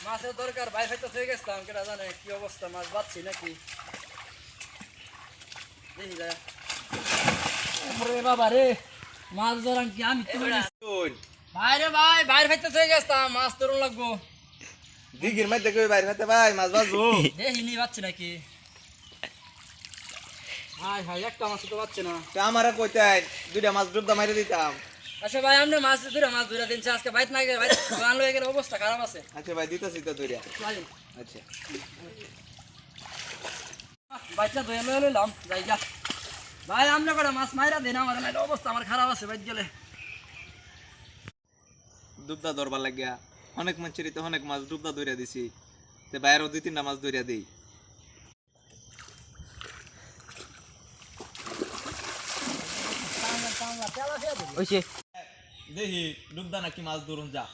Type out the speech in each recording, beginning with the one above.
মাছের দরকার ভাই হয়তো থেকে গেছিলাম কেটা জানে কি অবস্থা মাছ বাচ্ছি নাকি দেখি যায় ওরে বাবা রে মাছ ধরান কি আমি ভাই রে ভাই বাইরে হইতে থেকে গেছিলাম মাছ ধরুন লাগবো দিঘির মধ্যে কই বাইরে হতে ভাই মাছ বাজবো দেখিনি বাচ্ছি নাকি হাই হাই একটা মাছ তো পাচ্ছে না তো আমারে কইতেন দুইটা মাছ ডুবদা মাইরে দিতাম। আচ্ছা ভাই আপনি মাছ ধরে দিনছে আজকে বাইত না গেলে ভাই গান লয়ে গেলে অবস্থা খারাপ আছে আচ্ছা ভাই দিতাছি তো দুইটা। চলেন আচ্ছা বাচ্চা ধুয়ে লয়ে লইলাম যাই যা ভাই আপনি করে মাছ মাইরা দেন আমার নাইলে অবস্থা আমার খারাপ আছে বাইত গেলে ডুবদা ধরবার লাগিয়া অনেক মাছেরই তো অনেক মাছ ডুবদা ধরিয়া দিছি তে বাইরেও দুই তিনটা মাছ ধরিয়া দেই। ওইছে দেখি ডুবদা নাকি মাছ ধরুন যা।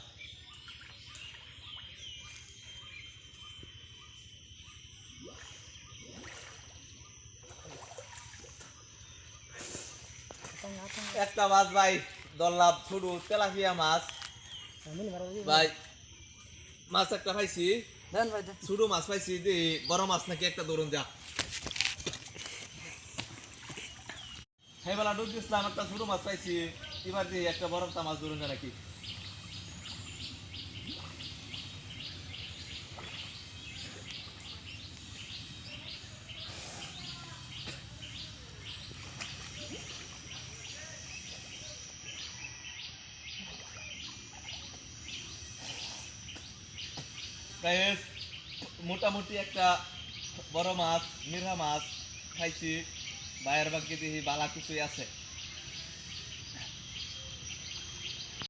একটা মাছ ভাই ধরলাম ছোট তেলাপিয়া মাছ ভাই মাছ একটা পাইছি দেন ভাই দেন ছোট মাছ পাইছি দি বড় মাছ নাকি একটা ধরুন যা। হ্যাঁ বেলা ডুব দিয়েছিলাম একটা ছোট মাছ পাইছি এবার দিয়ে একটা বড় একটা মাছ ধরুন যা নাকি। গাইস মোটামুটি একটা বড় মাছ মিরহা মাছ খাইছি বাইরের বাকি দেখি বালা কিছুই আছে।